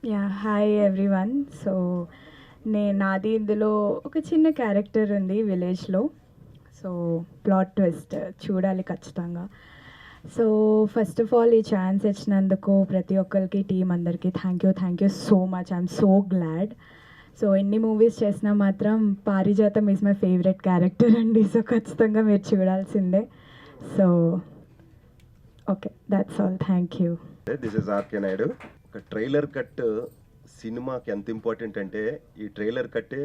Hi everyone. So నాది ఇందులో ఒక చిన్న క్యారెక్టర్ ఉంది విలేజ్లో. సో ప్లాట్ ట్విస్ట్ చూడాలి ఖచ్చితంగా. సో ఫస్ట్ ఆఫ్ ఆల్ ఈ ఛాన్స్ ఇచ్చినందుకు ప్రతి ఒక్కరికి టీం అందరికీ thank you so much. I'm so glad. So ఎన్ని మూవీస్ చేసినా మాత్రం Parijatham is my favourite character అండి. సో ఖచ్చితంగా మీరు చూడాల్సిందే. So okay, that's all. Thank you. This is RK Naidu. ఒక ట్రైలర్ కట్ సినిమాకి ఎంత ఇంపార్టెంట్ అంటే ఈ ట్రైలర్ కట్టే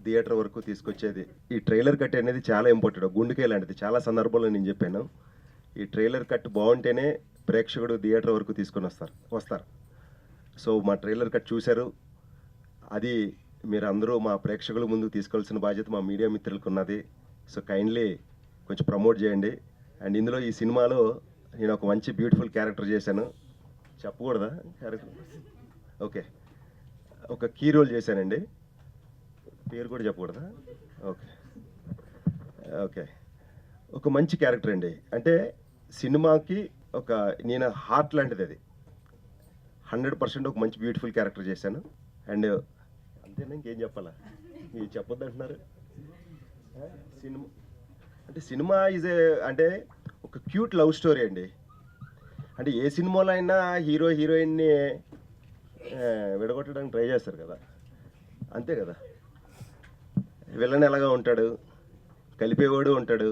థియేటర్ వరకు తీసుకొచ్చేది. ఈ ట్రైలర్ కట్ అనేది చాలా ఇంపార్టెంట్, గుండెకాయ లాంటిది. చాలా సందర్భాల్లో నేను చెప్పాను, ఈ ట్రైలర్ కట్ బాగుంటేనే ప్రేక్షకుడు థియేటర్ వరకు తీసుకొని వస్తారు. సో మా ట్రైలర్ కట్ చూశారు, అది మీరు అందరూ మా ప్రేక్షకుల ముందుకు తీసుకోవాల్సిన బాధ్యత మా మీడియా మిత్రులకు ఉన్నది. సో కైండ్లీ కొంచెం ప్రమోట్ చేయండి. అండ్ ఇందులో ఈ సినిమాలో నేను ఒక మంచి బ్యూటిఫుల్ క్యారెక్టర్ చేశాను. చెప్పకూడదా క్యారెక్టర్? ఓకే, ఒక కీ రోల్ చేశానండి. పేరు కూడా చెప్పకూడదా? ఓకే ఓకే ఒక మంచి క్యారెక్టర్ అండి. అంటే సినిమాకి ఒక నేను హార్ట్ లాంటిది, అది 100% ఒక మంచి బ్యూటిఫుల్ క్యారెక్టర్ చేశాను. అండ్ అంతేనా, ఇంకేం చెప్పాలా? మీరు చెప్పొద్దు అంటున్నారు. సినిమా అంటే సినిమా ఈజ్ అంటే ఒక క్యూట్ లవ్ స్టోరీ అండి. అంటే ఏ సినిమాలో అయినా హీరో హీరోయిన్ని విడగొట్టడానికి ట్రై చేస్తారు కదా, అంతే కదా. విలన్ ఎలాగా ఉంటాడు, కలిపేవాడు ఉంటాడు.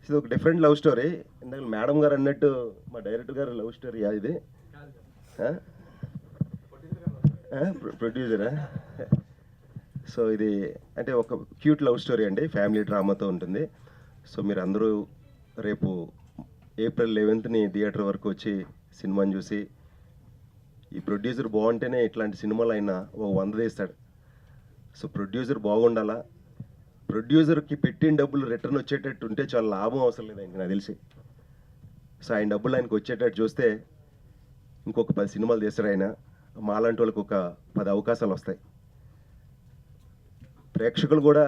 ఇది ఒక డిఫరెంట్ లవ్ స్టోరీ. ఇందాక మేడం గారు అన్నట్టు మా డైరెక్టర్ గారు లవ్ స్టోరీ ఇది. ప్రొడ్యూసరా? సో ఇది అంటే ఒక క్యూట్ లవ్ స్టోరీ అండి, ఫ్యామిలీ డ్రామాతో ఉంటుంది. సో మీరు అందరూ రేపు ఏప్రిల్ 11ని థియేటర్ వరకు వచ్చి సినిమాని చూసి, ఈ ప్రొడ్యూసర్ బాగుంటేనే ఇట్లాంటి సినిమాలు అయినా ఒక 100 తీస్తాడు. సో ప్రొడ్యూసర్ బాగుండాలా, ప్రొడ్యూసర్కి పెట్టిన డబ్బులు రిటర్న్ వచ్చేటట్టు ఉంటే చాలా లాభం అవసరం లేదు ఆయనకి, నాకు తెలిసి. సో ఆయన డబ్బులు ఆయనకు వచ్చేటట్టు చూస్తే ఇంకొక 10 సినిమాలు తీస్తాడు ఆయన. మాలాంటి వాళ్ళకి ఒక 10 అవకాశాలు వస్తాయి. ప్రేక్షకులు కూడా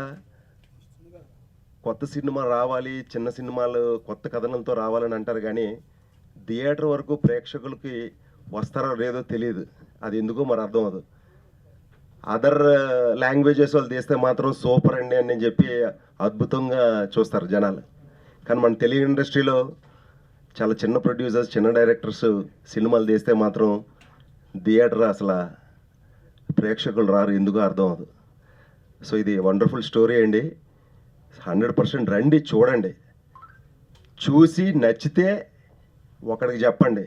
కొత్త సినిమా రావాలి, చిన్న సినిమాలు కొత్త కథనంతో రావాలని అంటారు, కానీ థియేటర్ వరకు ప్రేక్షకులకి వస్తారో లేదో తెలియదు. అది ఎందుకో మరి అర్థం అవ్వదు. అదర్ లాంగ్వేజెస్ వాళ్ళు తీస్తే మాత్రం సూపర్ అండి అని చెప్పి అద్భుతంగా చూస్తారు జనాలు. కానీ మన తెలుగు ఇండస్ట్రీలో చాలా చిన్న ప్రొడ్యూసర్స్, చిన్న డైరెక్టర్స్ సినిమాలు తీస్తే మాత్రం థియేటర్ అసలు ప్రేక్షకులు రారు, ఎందుకో అర్థం అవ్వదు. సో ఇది వండర్ఫుల్ స్టోరీ అండి. 100% రండి, చూడండి. చూసి నచ్చితే ఒకడికి చెప్పండి,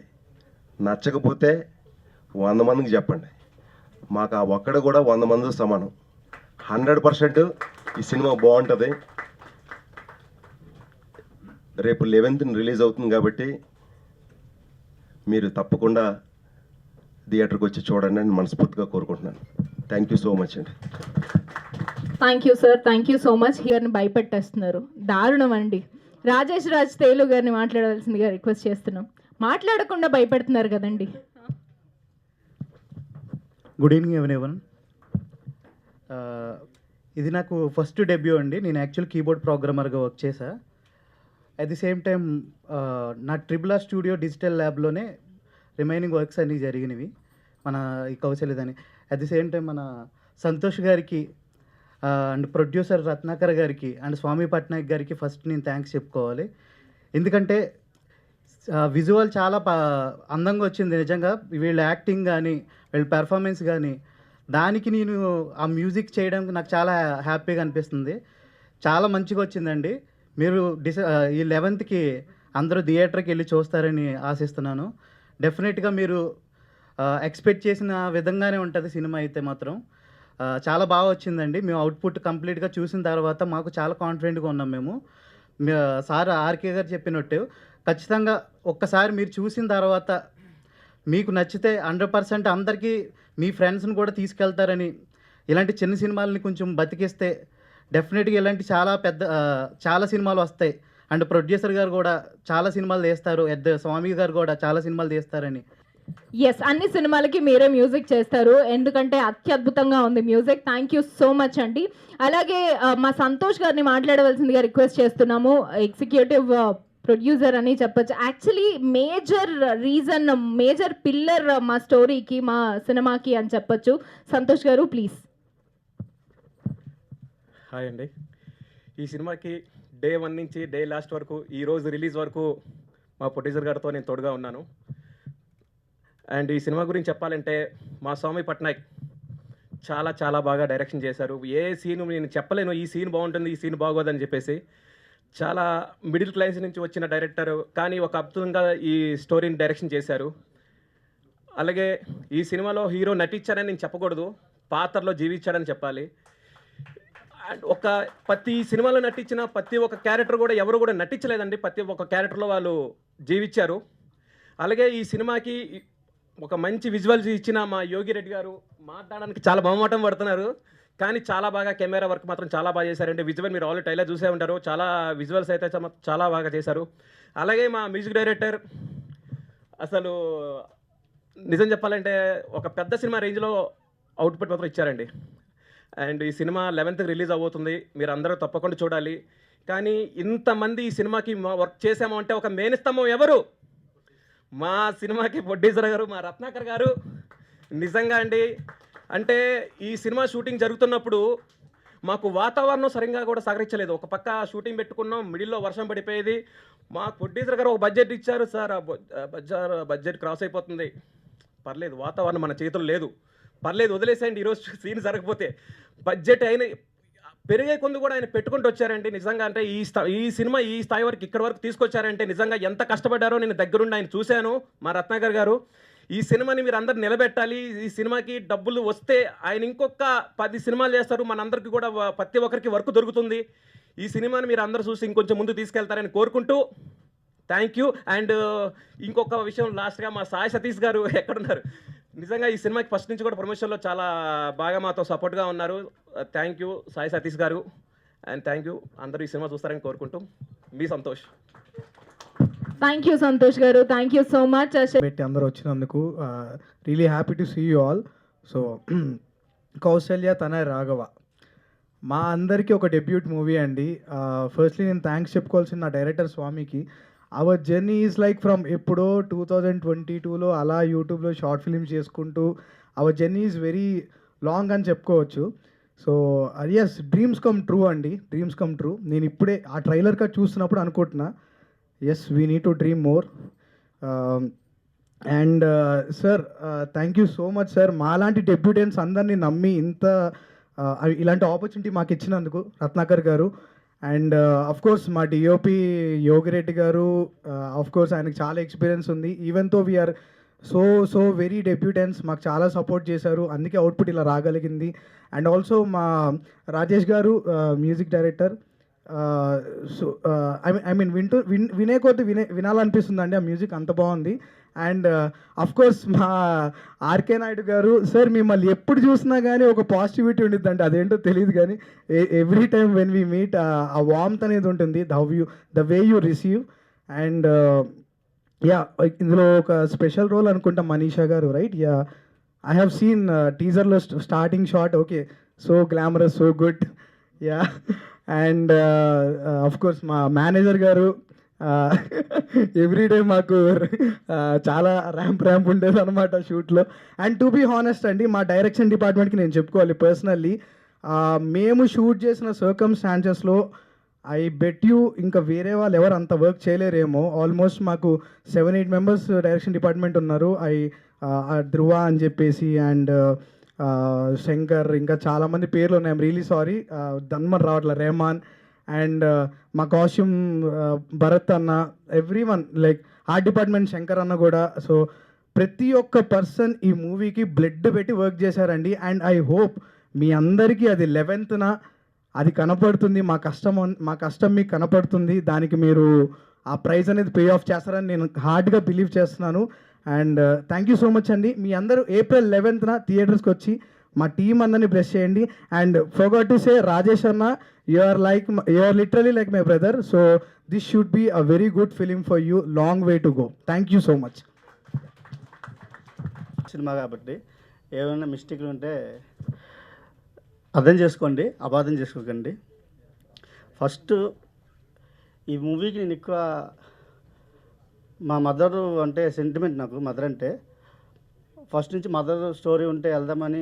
నచ్చకపోతే 100 మందికి చెప్పండి. మాకు ఆ ఒక్కడు కూడా 100 మంది సమానం. 100% ఈ సినిమా బాగుంటుంది. రేపు 11th రిలీజ్ అవుతుంది కాబట్టి మీరు తప్పకుండా థియేటర్కి వచ్చి చూడండి అని మనస్ఫూర్తిగా కోరుకుంటున్నాను. థ్యాంక్ యూ సో మచ్ అండి. Thank you sir, thank you so much. గారిని భయపెట్టేస్తున్నారు, దారుణం అండి. రాజేష్ రాజ్ తేలు గారిని మాట్లాడవలసిందిగా రిక్వెస్ట్ చేస్తున్నాం. మాట్లాడకుండా భయపెడుతున్నారు కదండి. Good evening everyone. ఇది నాకు ఫస్ట్ డెబ్యూ అండి. నేను యాక్చువల్ కీబోర్డ్ ప్రోగ్రామర్గా వర్క్ చేశా. అట్ ది సేమ్ టైం నా ట్రిబుల్ స్టూడియో డిజిటల్ ల్యాబ్లోనే రిమైనింగ్ వర్క్స్ అన్నీ జరిగినవి మన ఈ కౌశల్యదని. అట్ ది సేమ్ టైం మన సంతోష్ గారికి అండ్ ప్రొడ్యూసర్ రత్నాకర్ గారికి అండ్ స్వామి పట్నాయక్ గారికి ఫస్ట్ నేను థ్యాంక్స్ చెప్పుకోవాలి. ఎందుకంటే విజువల్ చాలా అందంగా వచ్చింది నిజంగా. వీళ్ళ యాక్టింగ్ కానీ వీళ్ళ పెర్ఫార్మెన్స్ కానీ దానికి నేను ఆ మ్యూజిక్ చేయడానికి నాకు చాలా హ్యాపీగా అనిపిస్తుంది. చాలా మంచిగా వచ్చిందండి. మీరు ఈ 11th అందరూ థియేటర్కి వెళ్ళి చూస్తారని ఆశిస్తున్నాను. డెఫినెట్గా మీరు ఎక్స్పెక్ట్ చేసిన విధంగానే ఉంటుంది సినిమా అయితే మాత్రం. చాలా బాగా వచ్చిందండి. మేము అవుట్పుట్ కంప్లీట్గా చూసిన తర్వాత మాకు చాలా కాన్ఫిడెంట్గా ఉన్నాం మేము. సార్ ఆర్కే గారు చెప్పినట్టు ఖచ్చితంగా ఒక్కసారి మీరు చూసిన తర్వాత మీకు నచ్చితే 100% అందరికీ మీ ఫ్రెండ్స్ని కూడా తీసుకెళ్తారని, ఇలాంటి చిన్న సినిమాలని కొంచెం బతికిస్తే డెఫినెట్గా ఇలాంటి చాలా సినిమాలు వస్తాయి. అండ్ ప్రొడ్యూసర్ గారు కూడా చాలా సినిమాలు తీస్తారు, స్వామి గారు కూడా చాలా సినిమాలు తీస్తారని. ఎస్, అన్ని సినిమాలకి మీరే మ్యూజిక్ చేస్తారు, ఎందుకంటే అత్యద్భుతంగా ఉంది music. Thank you so much అండి. అలాగే మా సంతోష్ గారిని మాట్లాడవలసిందిగా రిక్వెస్ట్ చేస్తున్నాము. ఎగ్జిక్యూటివ్ ప్రొడ్యూసర్ అని చెప్పొచ్చు. యాక్చువల్లీ మేజర్ పిల్లర్ మా స్టోరీకి, మా సినిమాకి అని చెప్పొచ్చు. సంతోష్ గారు ప్లీజ్. హాయ్ అండి. ఈ సినిమాకి డే 1 నుంచి డే లాస్ట్ వరకు, ఈరోజు రిలీజ్ వరకు మా ప్రొడ్యూసర్ గారితో నేను తోడుగా ఉన్నాను. అండ్ ఈ సినిమా గురించి చెప్పాలంటే మా స్వామి పట్నాయక్ చాలా చాలా బాగా డైరెక్షన్ చేశారు. ఏ సీను నేను చెప్పలేను ఈ సీన్ బాగుంటుంది, ఈ సీన్ బాగోదని చెప్పేసి. చాలా మిడిల్ క్లాస్ నుంచి వచ్చిన డైరెక్టర్, కానీ ఒక అద్భుతంగా ఈ స్టోరీని డైరెక్షన్ చేశారు. అలాగే ఈ సినిమాలో హీరో నటించాడని నేను చెప్పకూడదు, పాత్రలో జీవించాడని చెప్పాలి. అండ్ ప్రతి సినిమాలో నటించిన ప్రతి ఒక్క క్యారెక్టర్ కూడా ఎవరు కూడా నటించలేదండి, ప్రతి ఒక్క క్యారెక్టర్లో వాళ్ళు జీవించారు. అలాగే ఈ సినిమాకి ఒక మంచి విజువల్స్ ఇచ్చిన మా యోగి రెడ్డి గారు మాట్లాడడానికి చాలా మొహమాటం పడుతున్నారు, కానీ చాలా బాగా కెమెరా వర్క్ మాత్రం చాలా బాగా చేశారండి. విజువల్ మీరు ఆల్రెడీ ట్రైలర్ చూసే ఉంటారు, చాలా విజువల్స్ అయితే చాలా బాగా చేశారు. అలాగే మా మ్యూజిక్ డైరెక్టర్ అసలు నిజం చెప్పాలంటే ఒక పెద్ద సినిమా రేంజ్లో అవుట్పుట్ మాత్రం ఇచ్చారండి. అండ్ ఈ సినిమా 11th రిలీజ్ అవబోతుంది, మీరు అందరూ తప్పకుండా చూడాలి. కానీ ఇంతమంది ఈ సినిమాకి వర్క్ చేసాము అంటే ఒక మెయిన్ స్తంభం ఎవరు? మా సినిమాకి ప్రొడ్యూసర్ గారు, మా రత్నాకర్ గారు. నిజంగా అండి, అంటే ఈ సినిమా షూటింగ్ జరుగుతున్నప్పుడు మాకు వాతావరణం సరిగ్గా కూడా సహకరించలేదు. ఒక పక్క షూటింగ్ పెట్టుకున్నాం, మిడిల్లో వర్షం పడిపోయేది. మా ప్రొడ్యూసర్ గారు ఒక బడ్జెట్ ఇచ్చారు, సార్ ఆ బడ్జెట్ క్రాస్ అయిపోతుంది, పర్లేదు వాతావరణం మన చేతుల్లో లేదు, పర్లేదు వదిలేసేయండి ఈరోజు సీన్ జరగకపోతే. బడ్జెట్ అయిన పెరిగే కొంది కూడా ఆయన పెట్టుకుంటూ వచ్చారండి. నిజంగా అంటే ఈ సినిమా ఈ స్థాయి వరకు ఇక్కడ వరకు తీసుకొచ్చారంటే నిజంగా ఎంత కష్టపడ్డారో నేను దగ్గరుండి ఆయన చూశాను. మా రత్నాకర్ గారు ఈ సినిమాని మీరు అందరు నిలబెట్టాలి, ఈ సినిమాకి డబ్బులు వస్తే ఆయన ఇంకొక 10 సినిమాలు చేస్తారు, మనందరికీ కూడా ప్రతి ఒక్కరికి వర్క్ దొరుకుతుంది. ఈ సినిమాని మీరు అందరూ చూసి ఇంకొంచెం ముందు తీసుకెళ్తారని కోరుకుంటూ థ్యాంక్ యూ. అండ్ ఇంకొక విషయం లాస్ట్గా, మా సాయి సతీష్ గారు ఎక్కడున్నారు? నిజంగా ఈ సినిమాకి ఫస్ట్ నుంచి కూడా ప్రమోషన్లో చాలా బాగా మాతో సపోర్ట్గా ఉన్నారు. థ్యాంక్ యూ సాయి సతీష్ గారు, అండ్ థ్యాంక్ యూ. అందరూ ఈ సినిమా చూస్తారని కోరుకుంటూ మీ Santosh. Thank you Santosh garu, thank you so much. పెట్టి అందరూ వచ్చినందుకు really happy to see you all. So Kousalya Tanaya Raghava మా అందరికీ ఒక డెబ్యూట్ మూవీ అండి. ఫస్ట్లీ నేను థ్యాంక్స్ చెప్పుకోవాల్సిన నా డైరెక్టర్ స్వామికి. Our journey is like from ఎప్పుడో 2022లో అలా యూట్యూబ్లో షార్ట్ ఫిల్మ్స్ చేసుకుంటూ our journey is very long అని చెప్పుకోవచ్చు. So yes, dreams come true అండి, డ్రీమ్స్ కమ్ ట్రూ. నేను ఇప్పుడే ఆ ట్రైలర్ కట్ చూస్తున్నప్పుడు అనుకుంటున్నా, yes we need to dream more. And sir thank you so much sir, మాలాంటి డెబ్యూటెంట్స్ అందరినీ నమ్మి ఇలాంటి ఆపర్చునిటీ మాకు ఇచ్చినందుకు Ratnakar garu. And of course మా DOP Yogi Reddy garu, of course ఆయనకు చాలా ఎక్స్పీరియన్స్ ఉంది. ఈవెన్ తో వీఆర్ సో వెరీ డెబ్యూటెంట్స్, మాకు చాలా సపోర్ట్ చేశారు, అందుకే అవుట్పుట్ ఇలా రాగలిగింది. అండ్ ఆల్సో మా రాజేష్ గారు music director. So I mean వినే కొద్ది వినాలనిపిస్తుంది అండి, ఆ మ్యూజిక్ అంత బాగుంది. అండ్ అఫ్ కోర్స్ మా ఆర్కే నాయుడు గారు సార్, మిమ్మల్ని ఎప్పుడు చూసినా కానీ ఒక పాజిటివిటీ ఉండిద్దండి, అదేంటో తెలియదు కానీ every time when we meet ఆ వార్మ్త్ అనేది ఉంటుంది, the way you receive. And yeah, ఇందులో ఒక స్పెషల్ రోల్ అనుకుంటా మనీషా గారు, right? Yeah, I have seen టీజర్లో starting shot, okay, so glamorous, so good. Yeah, and of course మా మేనేజర్ గారు ఎవ్రీడే మాకు చాలా ర్యాంప్ ఉండేది అనమాట షూట్లో. అండ్ టు బీ హానెస్ట్ అండి, మా డైరెక్షన్ డిపార్ట్మెంట్కి నేను చెప్పుకోవాలి పర్సనల్లీ, మేము షూట్ చేసిన సర్కమ్స్టాన్సెస్లో ఐ బెట్ యూ ఇంకా వేరే వాళ్ళు ఎవరు అంత వర్క్ చేయలేరేమో. ఆల్మోస్ట్ మాకు 7-8 మెంబర్స్ డైరెక్షన్ డిపార్ట్మెంట్ ఉన్నారు. ధ్రువ అని చెప్పేసి, అండ్ శంకర్, ఇంకా చాలామంది పేర్లు ఉన్నాయి, ఐమ్ రియలీ సారీ, ధన్మన్ రావట్లే, రెహమాన్, అండ్ మా కాస్ట్యూమ్ భరత్ అన్న, every one, like art department Shankar అన్న కూడా. సో ప్రతి ఒక్క పర్సన్ ఈ మూవీకి బ్లడ్ పెట్టి వర్క్ చేశారండి. అండ్ ఐ హోప్ మీ అందరికీ అది 11th అది కనపడుతుంది, మా కష్టం మీకు కనపడుతుంది, దానికి మీరు ఆ ప్రైజ్ అనేది పే ఆఫ్ చేస్తారని నేను హార్డ్గా బిలీవ్ చేస్తున్నాను. And thank you so much అండి. మీ అందరూ April 11th థియేటర్స్కి వచ్చి మా టీం అందరినీ బ్లెస్ చేయండి. And forgot to say, Rajesh అన్న, you are literally like my brother. So this should be a very good film for you, long way to go. Thank you so much. Cinema కాబట్టి ఏమైనా మిస్టేక్లు ఉంటే అర్థం చేసుకోండి, అపార్థం చేసుకోకండి. ఫస్ట్ ఈ మూవీకి నేను ఎక్కువ మా మదర్ అంటే సెంటిమెంట్ నాకు. మదర్ అంటే ఫస్ట్ నుంచి మదర్ స్టోరీ ఉంటే వెళ్దామని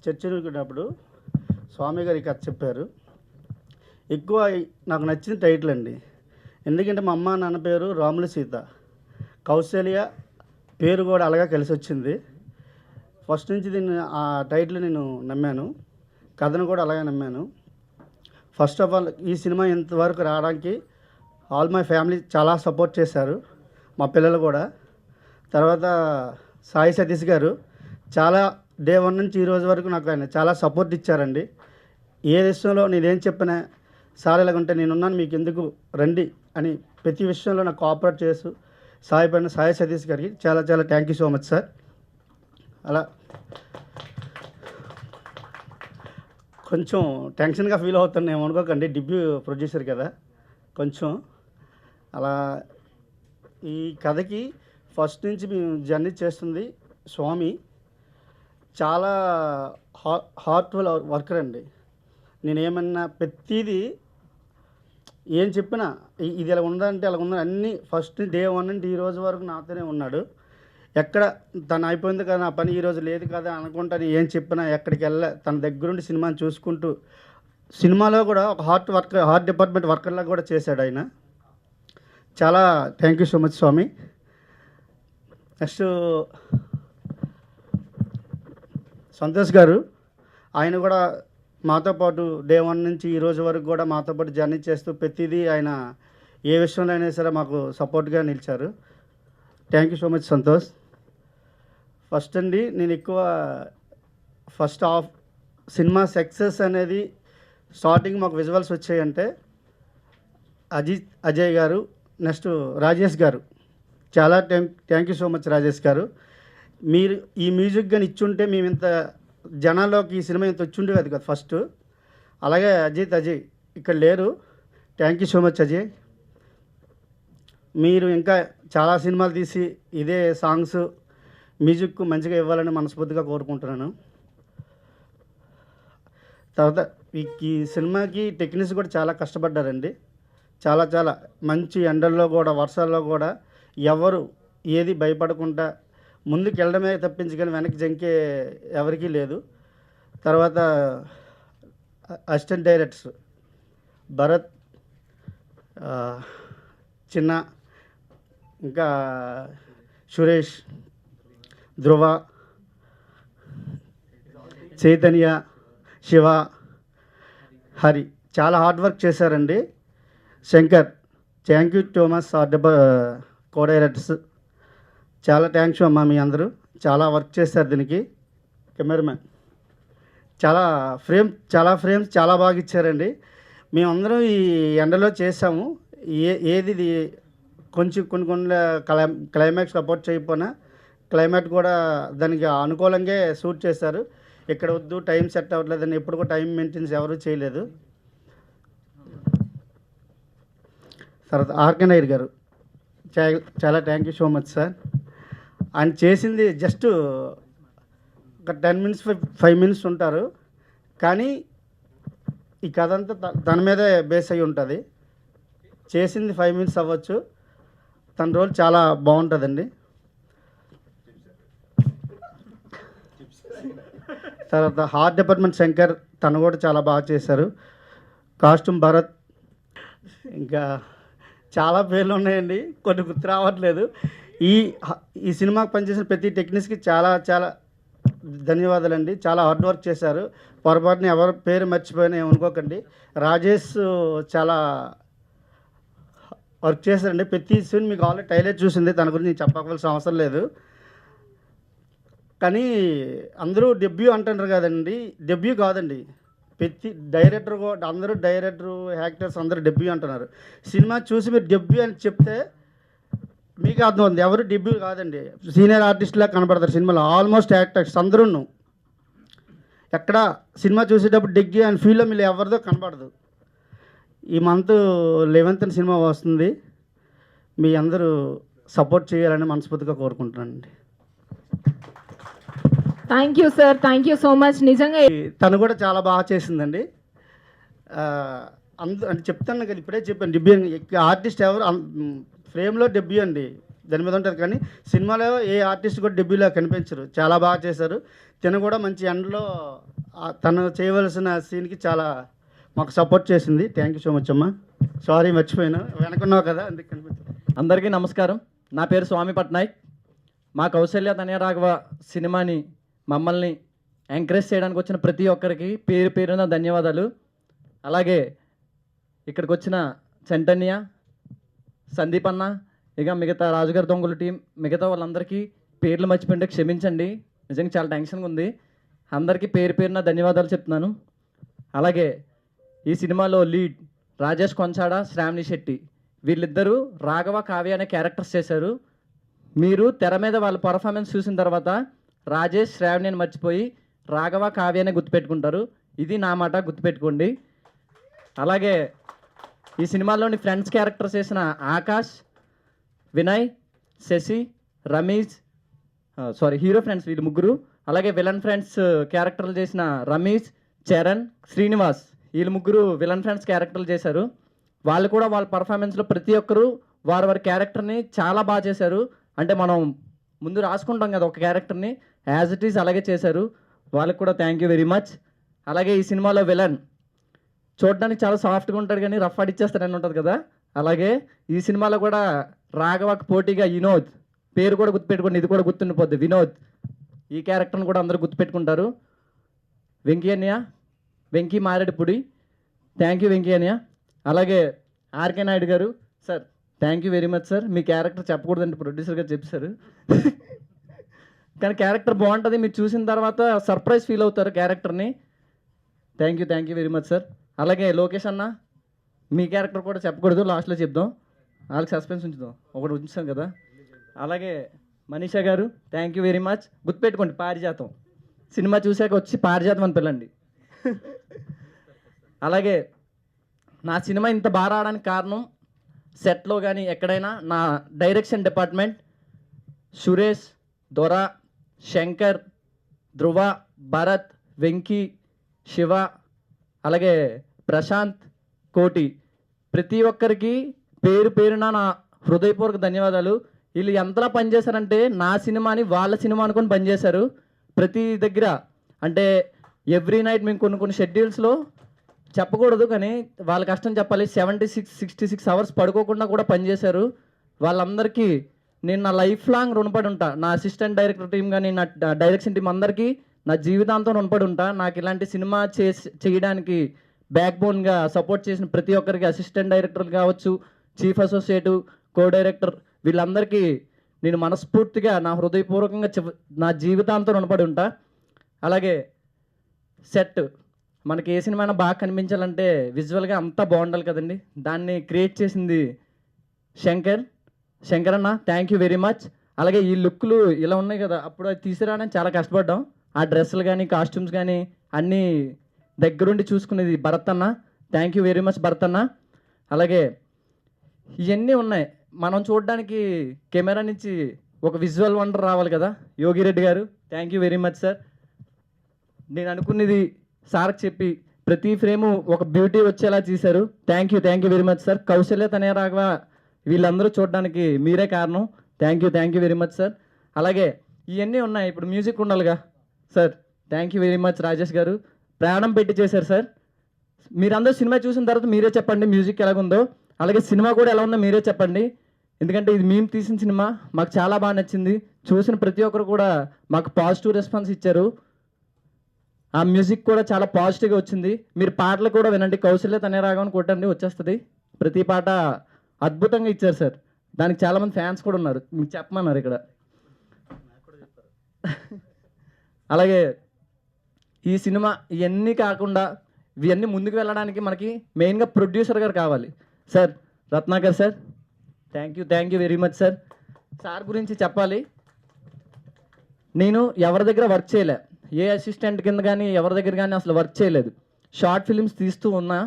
చర్చనుకున్నప్పుడు స్వామి గారు ఈ కథ చెప్పారు. ఎక్కువ నాకు నచ్చిన టైటిల్ అండి. ఎందుకంటే మా అమ్మ నాన్న పేరు రాములు సీత, కౌశల్య పేరు కూడా అలాగా కలిసి వచ్చింది. ఫస్ట్ నుంచి దీన్ని ఆ టైటిల్ నేను నమ్మాను, కథను కూడా అలాగే నమ్మాను. ఫస్ట్ ఆఫ్ ఆల్ ఈ సినిమా ఇంతవరకు రావడానికి ఆల్ మై ఫ్యామిలీ చాలా సపోర్ట్ చేశారు, మా పిల్లలు కూడా. తర్వాత సాయి సతీష్ గారు చాలా డే 1 నుంచి ఈ రోజు వరకు నాకు ఆయన చాలా సపోర్ట్ ఇచ్చారండి. ఏ విషయంలో నేనేం చెప్పినా సార్ ఇలాగుంటే నేనున్నాను మీకు ఎందుకు రండి అని ప్రతి విషయంలో నాకు కోఆపరేట్ చేస్తూ సాయి సతీష్ గారికి చాలా చాలా thank you so much sir. అలా కొంచెం టెన్షన్గా ఫీల్ అవుతాను ఏమనుకోకండి, డెబ్యూ ప్రొడ్యూసర్ కదా కొంచెం అలా. ఈ కథకి ఫస్ట్ నుంచి మేము జర్నీ చేస్తుంది స్వామి. చాలా హార్ట్ఫుల్ వర్కర్ అండి. నేనేమన్నా ప్రతిదీ ఏం చెప్పినా ఇది ఇలా ఉందంటే అలా ఉందని అన్నీ ఫస్ట్ డే 1 నుండి ఈ రోజు వరకు నాతోనే ఉన్నాడు. ఎక్కడ తను అయిపోయింది కదా నా పని ఈరోజు లేదు కదా అనుకుంటాను, ఏం చెప్పినా ఎక్కడికి తన దగ్గరుండి సినిమాని చూసుకుంటూ సినిమాలో కూడా ఒక హార్ట్ డిపార్ట్మెంట్ వర్కర్లా కూడా చేశాడు ఆయన. చాలా thank you so much Swami. Next Santosh garu, ఆయన కూడా మాతో పాటు డే 1 నుంచి ఈ రోజు వరకు కూడా మాతో పాటు జర్నీ చేస్తూ ప్రతిదీ ఆయన ఏ విషయంలో అయినా సరే మాకు సపోర్ట్గా నిలిచారు. Thank you so much Santosh. First అండి నేను ఎక్కువ ఫస్ట్ హాఫ్ సినిమా సక్సెస్ అనేది స్టార్టింగ్ మాకు విజువల్స్ వచ్చాయంటే అజయ్ గారు, నెక్స్ట్ రాజేష్ గారు, చాలా thank you so much Rajesh గారు. మీరు ఈ మ్యూజిక్ కానీ ఇచ్చుంటే మేము ఇంత జనాల్లోకి ఈ సినిమా ఇంత వచ్చుండే కదా ఫస్ట్. అలాగే అజయ్ ఇక్కడ లేరు, thank you so much Ajay. మీరు ఇంకా చాలా సినిమాలు తీసి ఇదే సాంగ్స్ మ్యూజిక్ మంచిగా ఇవ్వాలని మనస్ఫూర్తిగా కోరుకుంటున్నాను. తర్వాత ఈ సినిమాకి టెక్నీషియన్స్ కూడా చాలా కష్టపడ్డారండి. చాలా చాలా మంచి ఎండల్లో కూడా వర్షాల్లో కూడా ఎవరు ఏది భయపడకుండా ముందుకు వెళ్ళడమే తప్పించి కానీ వెనక్కి జంకే ఎవరికీ లేదు. తర్వాత అసిస్టెంట్ డైరెక్టర్స్ భరత్, చిన్న, ఇంకా సురేష్, ధ్రువ, చైతన్య, శివ, హరి చాలా హార్డ్ వర్క్ చేశారండి. Shankar, thank you Thomas, co directors చాలా థ్యాంక్స్ అమ్మా. మీ అందరూ చాలా వర్క్ చేశారు దీనికి. కెమెరామెన్ చాలా ఫ్రేమ్స్ చాలా బాగా ఇచ్చారండి. మేమందరం ఈ ఎండలో చేసాము. ఏది కొంచెం కొన్ని క్లైమాక్స్ సపోర్ట్ చేయకపోయినా క్లైమేట్ కూడా దానికి అనుకూలంగా షూట్ చేశారు. ఇక్కడ వద్దు టైం సెట్ అవ్వట్లేదని ఎప్పుడు కూడా టైం మెయింటెన్స్ ఎవరు చేయలేదు. తర్వాత ఆర్కే నాయుడు గారు చాలా thank you so much sir. ఆయన చేసింది జస్ట్ ఒక 10 minutes 5 minutes ఉంటారు, కానీ ఈ కథ అంతా తన మీదే బేస్ అయి ఉంటుంది. చేసింది 5 minutes అవ్వచ్చు, తన రోల్ చాలా బాగుంటుందండి. తర్వాత హార్ట్ డిపార్ట్మెంట్ శంకర్, తను కూడా చాలా బాగా చేశారు. కాస్ట్యూమ్ భరత్, ఇంకా చాలా పేర్లు ఉన్నాయండి, కొన్ని గుర్తు రావట్లేదు. ఈ సినిమాకి పనిచేసిన ప్రతి టెక్నీషియన్కి చాలా చాలా ధన్యవాదాలండి. చాలా హార్డ్ వర్క్ చేశారు. పొరపాటున ఎవరు పేరు మర్చిపోయినా ఏమనుకోకండి. రాజేష్ చాలా వర్క్ చేశారండి. ప్రతి సీన్ మీకు ఆల్రెడీ టైలర్ చూసింది, తన గురించి నేను చెప్పవలసిన అవసరం లేదు. కానీ అందరూ డెబ్యూ అంటున్నారు కదండి, డెబ్యూ కాదండి. ప్రతి డైరెక్టర్ కూడా అందరూ యాక్టర్స్ అందరూ డెబ్యూ అంటున్నారు. సినిమా చూసి మీరు డెబ్యూ అని చెప్తే మీకు అర్థమవుతుంది. ఎవరు డెబ్యూ కాదండి, సీనియర్ ఆర్టిస్ట్లా కనబడతారు సినిమాలో. ఆల్మోస్ట్ యాక్టర్స్ అందరూ ఎక్కడ సినిమా చూసేటప్పుడు డెబ్యూ అని ఫీల్లో మీరు ఎవరిదో కనబడదు. ఈ మంత్ 11th సినిమా వస్తుంది, మీ అందరూ సపోర్ట్ చేయాలని మనస్ఫూర్తిగా కోరుకుంటున్నానండి. Thank you sir, thank you so much. నిజంగా తను కూడా చాలా బాగా చేసిందండి. అంటే చెప్తాను కదా, ఇప్పుడే చెప్పాను, డెబ్యూ ఆర్టిస్ట్ ఎవరు ఫ్రేమ్లో డెబ్యూ అండి, దాని మీద ఉంటుంది. కానీ సినిమాలో ఏ ఆర్టిస్ట్ కూడా డెబ్యూలా కనిపించరు. చాలా బాగా చేశారు. తిను కూడా మంచి ఎండలో తను చేయవలసిన సీన్కి చాలా మాకు సపోర్ట్ చేసింది. థ్యాంక్ యూ సో మచ్ అమ్మా. సారీ మర్చిపోయినా, వెనకున్నావు కదా అందుకు కనిపించదు. అందరికీ నమస్కారం. నా పేరు స్వామి పట్నాయక్. మా కౌశల్య తనయ రాఘవ సినిమాని మమ్మల్ని ఎంకరేజ్ చేయడానికి వచ్చిన ప్రతి ఒక్కరికి పేరు పేరున ధన్యవాదాలు. అలాగే ఇక్కడికి వచ్చిన చంటన్య, సందీప్ అన్న, ఇక మిగతా రాజుగారి దొంగలు టీం, మిగతా వాళ్ళందరికీ పేర్లు మర్చిపోయింటే క్షమించండి. నిజంగా చాలా టెన్షన్గా ఉంది. అందరికీ పేరు పేరున ధన్యవాదాలు చెప్తున్నాను. అలాగే ఈ సినిమాలో లీడ్ రాజేష్ కొంచాడ, శ్రావణి శెట్టి, వీళ్ళిద్దరూ రాఘవ, కావ్య అనే క్యారెక్టర్స్ చేశారు. మీరు తెర మీద వాళ్ళ పర్ఫార్మెన్స్ చూసిన తర్వాత రాజేష్, శ్రావణి అని మర్చిపోయి రాఘవ, కావ్య అనే గుర్తుపెట్టుకుంటారు. ఇది నా మాట, గుర్తుపెట్టుకోండి. అలాగే ఈ సినిమాలోని ఫ్రెండ్స్ క్యారెక్టర్స్ చేసిన ఆకాష్, వినయ్, శశి, రమేష్, హీరో ఫ్రెండ్స్ వీళ్ళు ముగ్గురు. అలాగే విలన్ ఫ్రెండ్స్ క్యారెక్టర్లు చేసిన రమేష్, చరణ్, శ్రీనివాస్, వీళ్ళు ముగ్గురు విలన్ ఫ్రెండ్స్ క్యారెక్టర్లు చేశారు. వాళ్ళు కూడా వాళ్ళ పర్ఫార్మెన్స్లో ప్రతి ఒక్కరు వారి వారి క్యారెక్టర్ని చాలా బాగా చేశారు. అంటే మనం ముందు రాసుకుంటాం కదా ఒక క్యారెక్టర్ని, యాజ్ ఇట్ ఈజ్ అలాగే చేశారు. వాళ్ళకి కూడా థ్యాంక్ యూ వెరీ మచ్. అలాగే ఈ సినిమాలో విలన్ చూడడానికి చాలా సాఫ్ట్గా ఉంటాడు కానీ రఫ్ ఆడిచ్చేస్తాడని ఉంటుంది కదా, అలాగే ఈ సినిమాలో కూడా రాఘవకు పోటీగా వినోద్, పేరు కూడా గుర్తుపెట్టుకోండి, ఇది కూడా గుర్తుండిపోద్ది, వినోద్. ఈ క్యారెక్టర్ని కూడా అందరూ గుర్తుపెట్టుకుంటారు. వెంకీ అన్నయ్య, వెంకీ మారేడుపుడి, థ్యాంక్ యూ వెంకీ అన్నయ్య. అలాగే ఆర్కే నాయుడు గారు, sir thank you very much sir. మీ క్యారెక్టర్ చెప్పకూడదంటే ప్రొడ్యూసర్ గారు చెప్పారు కానీ క్యారెక్టర్ బాగుంటుంది, మీరు చూసిన తర్వాత సర్ప్రైజ్ ఫీల్ అవుతారు క్యారెక్టర్ని. Thank you very much sir. అలాగే లోకేష్ అన్న, మీ క్యారెక్టర్ కూడా చెప్పకూడదు, లాస్ట్లో చెప్దాం, వాళ్ళకి సస్పెన్స్ ఉంచుదాం, ఒకటి ఉంచుతాం కదా. అలాగే మనీషా గారు, థ్యాంక్ యూ వెరీ మచ్. గుర్తుపెట్టుకోండి, పారిజాతం సినిమా చూశాక వచ్చి పారిజాతం అని పిల్లండి. అలాగే నా సినిమా ఇంత బాగా రావడానికి కారణం సెట్లో కానీ ఎక్కడైనా నా డైరెక్షన్ డిపార్ట్మెంట్, సురేష్, దొర, శంకర్, ధ్రువ, భరత్, వెంకీ, శివ, అలాగే ప్రశాంత్, కోటి, ప్రతి ఒక్కరికి పేరు పేరున నా హృదయపూర్వక ధన్యవాదాలు. వీళ్ళు ఎంతలా పనిచేశారంటే నా సినిమాని వాళ్ళ సినిమా అనుకొని పనిచేశారు. ప్రతి దగ్గర అంటే ఎవ్రీ నైట్ మేము కొన్ని షెడ్యూల్స్లో చెప్పకూడదు కానీ వాళ్ళ కష్టం చెప్పాలి, 66 అవర్స్ పడుకోకుండా కూడా పనిచేశారు. వాళ్ళందరికీ నేను నా లైఫ్ లాంగ్ రుణపడి ఉంటా. నా అసిస్టెంట్ డైరెక్టర్ టీం కానీ నా డైరెక్షన్ టీం అందరికీ నా జీవితాంతం రుణపడి ఉంటా. నాకు ఇలాంటి సినిమా చేయడానికి బ్యాక్ బోన్గా సపోర్ట్ చేసిన ప్రతి ఒక్కరికి, అసిస్టెంట్ డైరెక్టర్లు కావచ్చు, చీఫ్ అసోసియేటు, కో డైరెక్టర్, వీళ్ళందరికీ నేను మనస్ఫూర్తిగా నా హృదయపూర్వకంగా నా జీవితాంతం రుణపడి ఉంటా. అలాగే సెట్ మనకి ఏ సినిమా అయినా బాగా కనిపించాలంటే విజువల్గా అంతా బాగుండాలి కదండి, దాన్ని క్రియేట్ చేసింది శంకర్ అన్న, థ్యాంక్ యూ వెరీ మచ్. అలాగే ఈ లుక్లు ఇలా ఉన్నాయి కదా, అప్పుడు అది తీసుకురావడానికి చాలా కష్టపడ్డాం. ఆ డ్రెస్సులు కానీ కాస్ట్యూమ్స్ కానీ అన్నీ దగ్గరుండి చూసుకునేది భరత్ అన్న, thank you very much Bharat అన్న. అలాగే ఇవన్నీ ఉన్నాయి, మనం చూడడానికి కెమెరా నుంచి ఒక విజువల్ వండర్ రావాలి కదా, యోగిరెడ్డి గారు, thank you very much sir. నేను అనుకున్నది సార్కి చెప్పి ప్రతి ఫ్రేము ఒక బ్యూటీ వచ్చేలా తీశారు. Thank you very much sir. Kausalya, Tanaya Raghava, వీళ్ళందరూ చూడడానికి మీరే కారణం. Thank you very much sir. అలాగే ఇవన్నీ ఉన్నాయి, ఇప్పుడు మ్యూజిక్ ఉండాలిగా sir, thank you very much Rajesh గారు, ప్రాణం పెట్టి చేశారు సార్. మీరందరూ సినిమా చూసిన తర్వాత మీరే చెప్పండి మ్యూజిక్ ఎలాగుందో, అలాగే సినిమా కూడా ఎలా ఉందో మీరే చెప్పండి. ఎందుకంటే ఇది మేము తీసిన సినిమా, మాకు చాలా బాగా నచ్చింది. చూసిన ప్రతి ఒక్కరు కూడా మాకు పాజిటివ్ రెస్పాన్స్ ఇచ్చారు. ఆ మ్యూజిక్ కూడా చాలా పాజిటివ్గా వచ్చింది. మీరు పాటలు కూడా వినండి, కౌశల్య తనయ రాఘవని కొట్టండి, వచ్చేస్తుంది. ప్రతి పాట అద్భుతంగా ఇచ్చారు సార్. దానికి చాలామంది ఫ్యాన్స్ కూడా ఉన్నారు, మీకు చెప్పమన్నారు ఇక్కడ. అలాగే ఈ సినిమా ఇవన్నీ కాకుండా ఇవన్నీ ముందుకు వెళ్ళడానికి మనకి మెయిన్గా ప్రొడ్యూసర్ గారు కావాలి sir, Ratnakar sir, thank you very much sir. Sir గురించి చెప్పాలి, నేను ఎవరి దగ్గర వర్క్ చేయలే, ఏ అసిస్టెంట్ కింద కానీ ఎవరి దగ్గర కానీ అసలు వర్క్ చేయలేదు. షార్ట్ ఫిలిమ్స్ తీస్తూ ఉన్నా,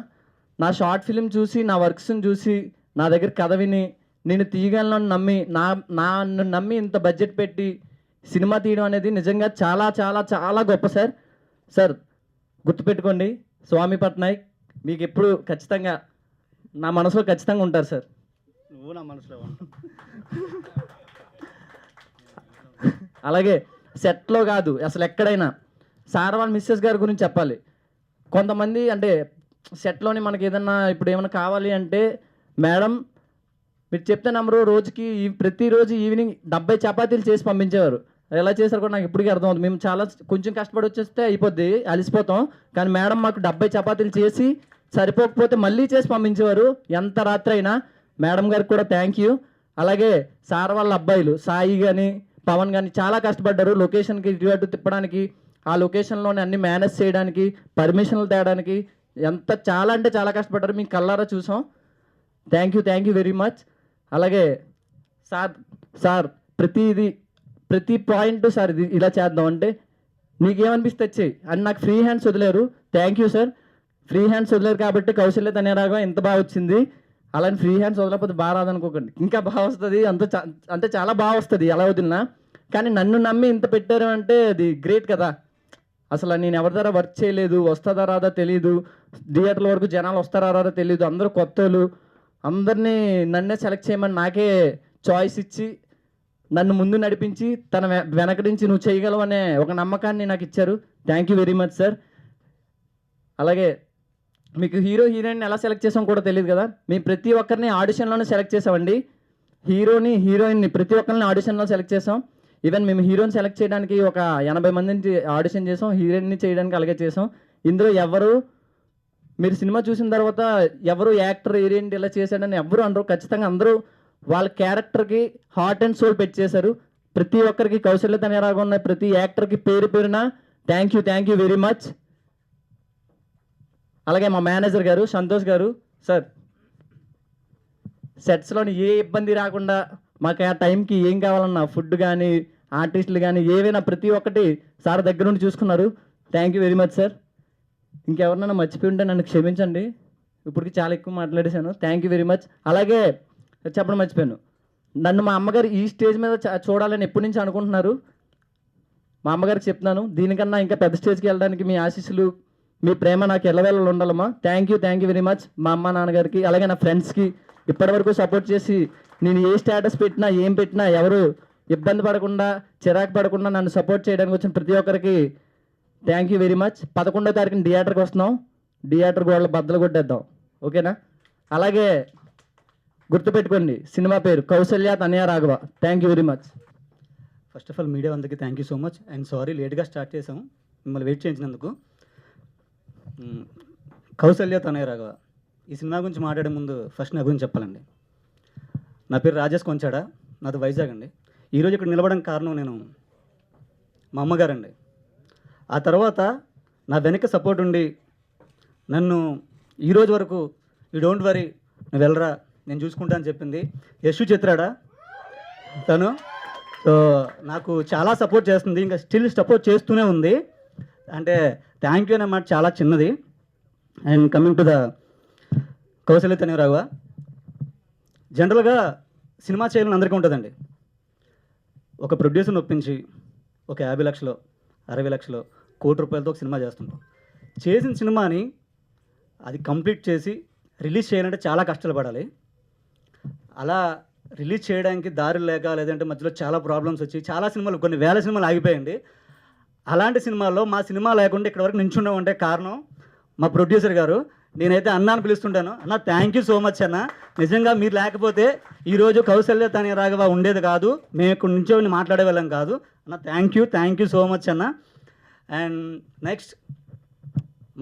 నా షార్ట్ ఫిలిం చూసి, నా వర్క్స్ని చూసి, నా దగ్గర కథ విని, నేను తీయగలను నమ్మి, నన్ను నమ్మి ఇంత బడ్జెట్ పెట్టి సినిమా తీయడం అనేది నిజంగా చాలా చాలా చాలా గొప్ప సార్. సార్ గుర్తుపెట్టుకోండి, స్వామి పట్నాయక్ మీకు ఎప్పుడు ఖచ్చితంగా నా మనసులో ఖచ్చితంగా ఉంటారు సార్. నువ్వు నా మనసులో ఉంటావు. అలాగే సెట్లో కాదు అసలు ఎక్కడైనా సార్ వాళ్ళ మిస్సెస్ గారి గురించి చెప్పాలి. కొంతమంది అంటే సెట్లోని మనకి ఏదన్నా ఇప్పుడు ఏమైనా కావాలి అంటే మేడం మీరు చెప్తే నమ్మరు, రోజుకి ప్రతిరోజు ఈవినింగ్ 70 చపాతీలు చేసి పంపించేవారు. ఎలా చేశారు కూడా నాకు ఇప్పటికీ అర్థమవుతుంది. మేము చాలా కొంచెం కష్టపడి వచ్చేస్తే అయిపోద్ది, అలసిపోతాం. కానీ మేడం మాకు 70 చపాతీలు చేసి సరిపోకపోతే మళ్ళీ చేసి పంపించేవారు, ఎంత రాత్రి అయినా. మేడం గారికి కూడా థ్యాంక్ యూ. అలాగే సార్ వాళ్ళ అబ్బాయిలు సాయి కానీ పవన్ కానీ చాలా కష్టపడ్డారు లొకేషన్కి ఇటు అటు తిప్పడానికి, ఆ లొకేషన్లోనే అన్ని మేనేజ్ చేయడానికి, పర్మిషన్లు తేయడానికి చాలా అంటే చాలా కష్టపడ్డారు. మేము కళ్ళారా చూసాం. Thank you very much. అలాగే సార్ ప్రతి పాయింట్ సార్ ఇది ఇలా చేద్దాం అంటే నీకేమనిపిస్తే వచ్చాయి అని నాకు ఫ్రీ హ్యాండ్స్ వదిలేరు. Thank you sir. Free hands వదిలేరు కాబట్టి కౌశల్య తనేరాగా ఎంత బాగా వచ్చింది. అలాని ఫ్రీ హ్యాండ్స్ వదలకపోతే బాగా రాదనుకోకండి, ఇంకా బాగా వస్తుంది. అంటే చాలా బాగా వస్తుంది ఎలా వదిలినా. కానీ నన్ను నమ్మి ఇంత పెట్టారు అంటే అది గ్రేట్ కదా. అసలు నేను ఎవరి ద్వారా వర్క్ చేయలేదు, వస్తుందా రాదా తెలీదు, థియేటర్ల వరకు జనాలు వస్తారా రాదా తెలీదు, అందరూ కొత్త వాళ్ళు. అందరినీ నన్నే సెలెక్ట్ చేయమని నాకే చాయిస్ ఇచ్చి నన్ను ముందు నడిపించి తన వెనక నుంచి నువ్వు చేయగలవు అనే ఒక నమ్మకాన్ని నాకు ఇచ్చారు. Thank you very much sir. అలాగే మీకు హీరో హీరోయిన్ ఎలా సెలెక్ట్ చేసాం కూడా తెలియదు కదా. మేము ప్రతి ఒక్కరిని ఆడిషన్లోనే సెలెక్ట్ చేసామండి. హీరోని హీరోయిన్ని ప్రతి ఒక్కరిని ఆడిషన్లో సెలెక్ట్ చేసాం. ఈవెన్ మేము హీరోని సెలెక్ట్ చేయడానికి ఒక 80 మందిని ఆడిషన్ చేసాం, హీరోయిన్ని చేయడానికి అలాగే చేసాం. ఇందులో మీరు సినిమా చూసిన తర్వాత ఎవరు యాక్టర్ హీరోయిన్ ఇలా చేశాడని ఎవరు అనరు. ఖచ్చితంగా అందరూ వాళ్ళ క్యారెక్టర్కి హార్ట్ అండ్ సోల్ పెట్టి చేశారు. ప్రతి ఒక్కరికి కౌశల్య తనేరాగా ఉన్న ప్రతి యాక్టర్కి పేరున థ్యాంక్ యూ వెరీ మచ్. అలాగే మా మేనేజర్ గారు సంతోష్ గారు, సార్ సెట్స్లోని ఏ ఇబ్బంది రాకుండా మాకు ఆ టైంకి ఏం కావాలన్నా ఫుడ్ కానీ ఆర్టిస్టులు కానీ ఏవైనా ప్రతి ఒక్కటి సార్ దగ్గర నుండి చూసుకున్నారు. Thank you very much sir. ఇంకెవరినైనా మర్చిపోయి ఉంటే నన్ను క్షమించండి, ఇప్పటికి చాలా ఎక్కువ మాట్లాడేశాను. Thank you very much. అలాగే చెప్పడం మర్చిపోయాను, నన్ను మా అమ్మగారు ఈ స్టేజ్ మీద చూడాలని ఎప్పటి నుంచి అనుకుంటున్నారు. మా అమ్మగారికి చెప్తున్నాను, దీనికన్నా ఇంకా పెద్ద స్టేజ్కి వెళ్ళడానికి మీ ఆశీస్సులు మీ ప్రేమ నాకు ఎల్లవేళలో ఉండాలమ్మా. Thank you very much. మా అమ్మ నాన్నగారికి అలాగే నా ఫ్రెండ్స్కి ఇప్పటివరకు సపోర్ట్ చేసి నేను ఏ స్టేటస్ పెట్టినా ఏం పెట్టినా ఎవరు ఇబ్బంది పడకుండా చిరాకు పడకుండా నన్ను సపోర్ట్ చేయడానికి వచ్చిన ప్రతి ఒక్కరికి థ్యాంక్ యూ వెరీ మచ్. 11వ తారీఖున థియేటర్కి వస్తున్నాం, థియేటర్ గోడలు బద్దలు కొట్టేద్దాం, ఓకేనా? అలాగే గుర్తుపెట్టుకోండి, సినిమా పేరు Kausalya Tanaya Raghava. Thank you very much. First of all media అందరికీ thank you so much and sorry లేట్గా స్టార్ట్ చేసాం, మిమ్మల్ని వెయిట్ చేయించినందుకు. కౌశల్య తనయ రాఘవ ఈ సినిమా గురించి మాట్లాడే ముందు ఫస్ట్ నా గురించి చెప్పాలండి. నా పేరు రాజేష్ కొంచాడ, నాది వైజాగ్ అండి. ఈరోజు ఇక్కడ నిలబడడానికి కారణం నేను మా అమ్మగారండి. ఆ తర్వాత నా వెనక సపోర్ట్ ఉండి నన్ను ఈరోజు వరకు యూ డోంట్ వరీ నువ్వు వెళ్ళరా నేను చూసుకుంటా అని చెప్పింది యశు చిత్రాడా తను. సో నాకు చాలా సపోర్ట్ చేస్తుంది, ఇంకా స్టిల్ సపోర్ట్ చేస్తూనే ఉంది. అంటే థ్యాంక్ యూ అన్నమాట చాలా చిన్నది. And coming to the Kausalya Tanaya Raghava, జనరల్గా సినిమా చేయాలని అందరికీ ఉంటుందండి. ఒక ప్రొడ్యూసర్ని ఒప్పించి ఒక 50 లక్షలు 60 లక్షలు కోటి రూపాయలతో ఒక సినిమా చేస్తుంటాం. చేసిన సినిమాని అది కంప్లీట్ చేసి రిలీజ్ చేయాలంటే చాలా కష్టాలు పడాలి. అలా రిలీజ్ చేయడానికి దారి లేక లేదంటే మధ్యలో చాలా ప్రాబ్లమ్స్ వచ్చి చాలా సినిమాలు కొన్ని వేల సినిమాలు ఆగిపోయాయండి. అలాంటి సినిమాల్లో మా సినిమా లేకుండా ఇక్కడ వరకు నించున్నామంటే కారణం మా ప్రొడ్యూసర్ గారు. నేనైతే అన్న అని పిలుస్తుంటాను, అన్న థ్యాంక్ యూ సో మచ్ అన్న. నిజంగా మీరు లేకపోతే ఈరోజు కౌశల్య తనయ రాఘవ ఉండేది కాదు, మేము ఇక్కడ నుంచో మాట్లాడే వాళ్ళం కాదు అన్న. థ్యాంక్ యూ సో మచ్ అన్న. అండ్ నెక్స్ట్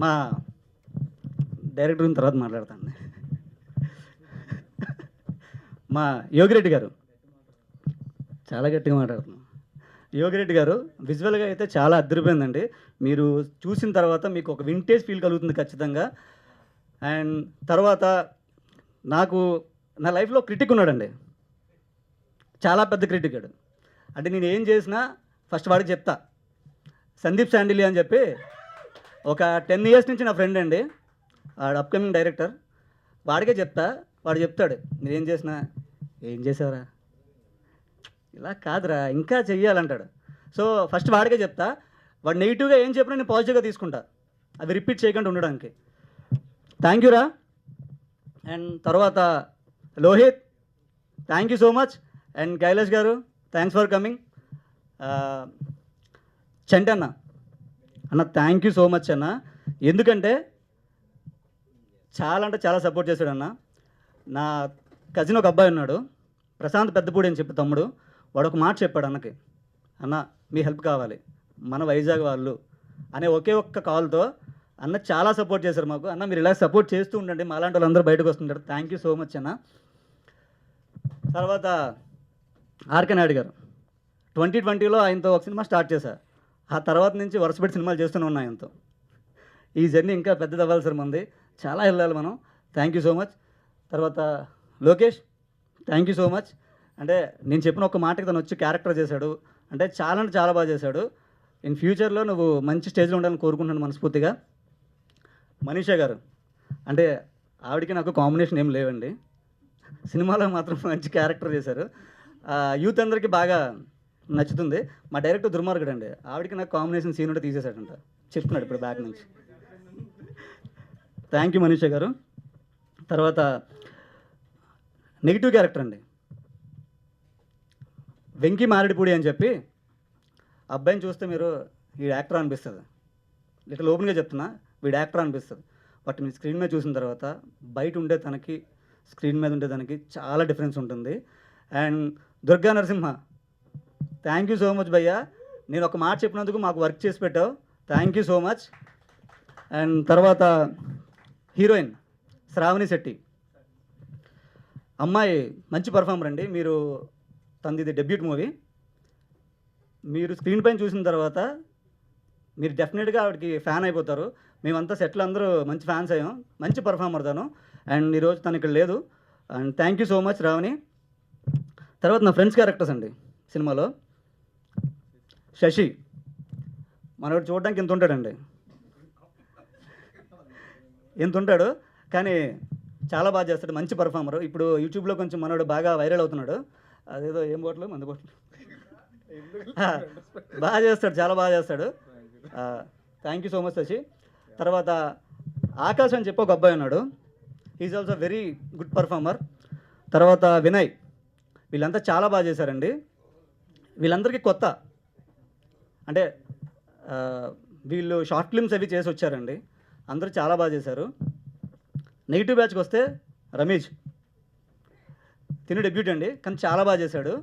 మా డైరెక్టర్ తర్వాత మాట్లాడతాను. మా యోగిరెడ్డి గారు చాలా గట్టిగా మాట్లాడుతున్నాం. యోగిరెడ్డి గారు విజువల్గా అయితే చాలా అద్దరిపోయిందండి. మీరు చూసిన తర్వాత మీకు ఒక వింటేజ్ ఫీల్ కలుగుతుంది ఖచ్చితంగా. అండ్ తర్వాత నాకు నా లైఫ్లో క్రిటిక్ ఉన్నాడండి, చాలా పెద్ద క్రిటిక్. అంటే నేను ఏం చేసినా ఫస్ట్ వాడికి చెప్తా. సందీప్ శాండిలి అని చెప్పి ఒక 10 years నుంచి నా ఫ్రెండ్ అండి, వాడు అప్కమింగ్ డైరెక్టర్. వాడికే చెప్తా, వాడు చెప్తాడు మీరేం చేసినా ఏం చేసావురా ఇలా కాదురా ఇంకా చెయ్యాలంటాడు. సో ఫస్ట్ వాడికే చెప్తా, వాడు నెగిటివ్గా ఏం చెప్పినా నేను పాజిటివ్గా తీసుకుంటా, అవి రిపీట్ చేయకుండా ఉండడానికి. థ్యాంక్ యూ రా. అండ్ తర్వాత Lohith thank you so much. And Kailash garu, thanks for coming. చంటన్న అన్న, థ్యాంక్ యూ సో మచ్ అన్న. ఎందుకంటే చాలా అంటే చాలా సపోర్ట్ చేశాడు అన్న. నా కజిన్ ఒక అబ్బాయి ఉన్నాడు, ప్రశాంత్ పెద్దపూడి అని చెప్పి తమ్ముడు. వాడు ఒక మాట చెప్పాడు అన్నకి, అన్న మీ హెల్ప్ కావాలి, మన వైజాగ్ వాళ్ళు అనే ఒకే ఒక్క కాల్తో అన్న చాలా సపోర్ట్ చేశారు మాకు. అన్న మీరు ఇలా సపోర్ట్ చేస్తూ ఉండండి, మాలాంటి వాళ్ళందరూ బయటకు వస్తుంటారు. థ్యాంక్ యూ సో మచ్ అన్న. తర్వాత ఆర్కే నాయుడు గారు, 2020లో ఆయనతో ఒక సినిమా స్టార్ట్ చేశా. ఆ తర్వాత నుంచి వరుసపెట్టి సినిమాలు చేస్తూనే ఉన్నాయి ఆయనతో. ఈ జర్నీ ఇంకా పెద్దది అవ్వాలి సార్, మంది చాలా వెళ్ళాలి మనం. Thank you so much. తర్వాత Lokesh, thank you so much. అంటే నేను చెప్పిన ఒక మాటకి తను వచ్చి క్యారెక్టర్ చేశాడు, అంటే చాలా బాగా చేశాడు. ఇన్ ఫ్యూచర్లో నువ్వు మంచి స్టేజ్లో ఉండాలని కోరుకుంటున్నాను మనస్ఫూర్తిగా. మనీషా గారు, అంటే ఆవిడకి నాకు కాంబినేషన్ ఏం లేవండి, సినిమాలో మాత్రం మంచి క్యారెక్టర్ చేశారు. యూత్ అందరికీ బాగా నచ్చుతుంది. మా డైరెక్టర్ దుర్మార్గుడు అండి, ఆవిడకి నాకు కాంబినేషన్ సీన్ ఉంటే తీసేశాడంట, చెప్తున్నాడు ఇప్పుడు బ్యాక్ నుంచి. థ్యాంక్ యూ మనీషా గారు. తర్వాత నెగిటివ్ క్యారెక్టర్ అండి, వెంకీ మారేడుపూడి అని చెప్పి అబ్బాయిని చూస్తే మీరు వీడు యాక్టర్ అనిపిస్తుంది, ఇట్లా ఓపెన్గా చెప్తున్నా, వీడు యాక్టర్ అనిపిస్తుంది. బట్ మీరు స్క్రీన్ మీద చూసిన తర్వాత బయట ఉండే తనకి స్క్రీన్ మీద ఉండే దానికి చాలా డిఫరెన్స్ ఉంటుంది. And Durga Narasimha, thank you so much భయ్యా, నేను ఒక మాట చెప్పినందుకు మాకు వర్క్ చేసి పెట్టావు, thank you so much. And తర్వాత హీరోయిన్ శ్రావణి శెట్టి, అమ్మాయి మంచి పర్ఫార్మర్ అండి. మీరు తనది ఇది డెబ్యూట్ మూవీ, మీరు స్క్రీన్ పైన చూసిన తర్వాత మీరు డెఫినెట్గా ఆవిడకి ఫ్యాన్ అయిపోతారు. మేమంతా సెట్లు అందరూ మంచి ఫ్యాన్స్ అయ్యాం, మంచి పర్ఫార్మర్ తను. అండ్ ఈరోజు తను ఇక్కడ లేదు. And thank you so much Ravani. తర్వాత నా ఫ్రెండ్స్ క్యారెక్టర్స్ అండి సినిమాలో, శశి మనోడు చూడడానికి ఇంత ఉంటాడండి, ఇంత ఉంటాడు, కానీ చాలా బాగా చేస్తాడు, మంచి పర్ఫార్మర్. ఇప్పుడు యూట్యూబ్లో కొంచెం మనోడు బాగా వైరల్ అవుతున్నాడు, అదేదో ఏం బోట్లు మందు బోట్లు బాగా చేస్తాడు, చాలా బాగా చేస్తాడు. Thank you so much Sasi. తర్వాత ఆకాశ్ అని చెప్పి ఒక అబ్బాయి ఉన్నాడు, is also very good performer. తర్వాత వినయ్, వీళ్ళంతా చాలా బాగా చేశారండి. వీళ్ళందరికీ కొత్త, అంటే వీళ్ళు షార్ట్ ఫిల్మ్స్ అవి చేసి వచ్చారండి, అందరూ చాలా బాగా చేశారు. నెగిటివ్ బ్యాచ్కి వస్తే రమేష్, తిను డెబ్యూట్ అండి, కానీ చాలా బాగా చేశాడు.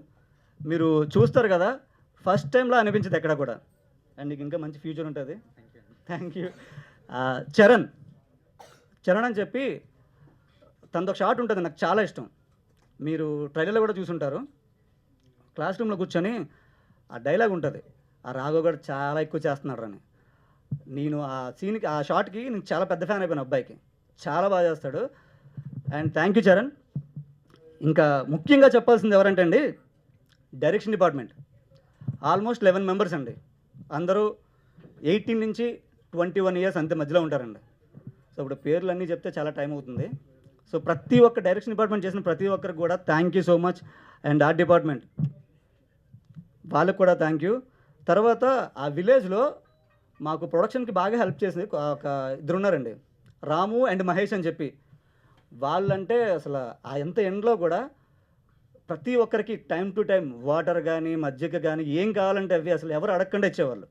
మీరు చూస్తారు కదా, ఫస్ట్ టైంలో అనిపించదు ఎక్కడ కూడా. అండ్ నీకు ఇంకా మంచి ఫ్యూచర్ ఉంటుంది. Thank you. చరణ్ అని చెప్పి తనతో ఒక షాట్ ఉంటుంది, నాకు చాలా ఇష్టం. మీరు ట్రైలర్లో కూడా చూసుంటారు. క్లాస్ రూమ్లో కూర్చొని ఆ డైలాగ్ ఉంటుంది, ఆ రాఘవ్ గారు చాలా ఎక్కువ చేస్తున్నాడు అని. నేను ఆ సీన్కి, ఆ షాట్కి నేను చాలా పెద్ద ఫ్యాన్ అయిపోయాను. అబ్బాయికి చాలా బాగా చేస్తాడు. And thank you Charan. ఇంకా ముఖ్యంగా చెప్పాల్సింది ఎవరంటే అండి, డైరెక్షన్ డిపార్ట్మెంట్ ఆల్మోస్ట్ 11 మెంబర్స్ అండి. అందరూ 18 నుంచి 21 ఇయర్స్ అంతే మధ్యలో ఉంటారండి. సో ఇప్పుడు పేర్లు అన్నీ చెప్తే చాలా టైం అవుతుంది. సో ప్రతి ఒక్క డైరెక్షన్ డిపార్ట్మెంట్ చేసిన ప్రతి ఒక్కరికి కూడా thank you so much. And art department వాళ్ళకు కూడా థ్యాంక్ యూ. తర్వాత ఆ విలేజ్లో మాకు ప్రొడక్షన్కి బాగా హెల్ప్ చేసింది ఒక ఇద్దరు ఉన్నారండి, రాము అండ్ మహేష్ అని చెప్పి. వాళ్ళంటే అసలు ఆ ఎంత ఎండ్లో కూడా ప్రతి ఒక్కరికి టైం టు టైం వాటర్ కానీ మజ్జిగ కానీ ఏం కావాలంటే అవి అసలు ఎవరు అడగకుండా ఇచ్చేవాళ్ళు.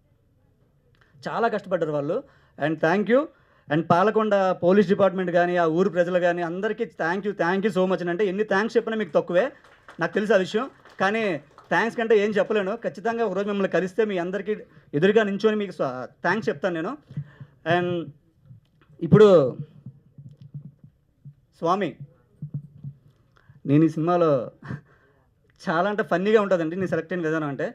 చాలా కష్టపడ్డారు వాళ్ళు. And thank you. And Palakonda police department కానీ ఆ ఊరు ప్రజలు కానీ అందరికీ థ్యాంక్ యూ సో మచ్. అంటే ఎన్ని థ్యాంక్స్ చెప్పినా మీకు తక్కువే, నాకు తెలుసు ఆ విషయం. కానీ థ్యాంక్స్ కంటే ఏం చెప్పలేను. ఖచ్చితంగా ఒకరోజు మిమ్మల్ని కలిస్తే మీ అందరికీ ఎదురుగా నించొని మీకు థ్యాంక్స్ చెప్తాను నేను. అండ్ ఇప్పుడు స్వామి, నేను ఈ సినిమాలో చాలా అంటే ఫన్నీగా ఉంటుందండి నేను సెలెక్ట్ అయిన విధానం. అంటే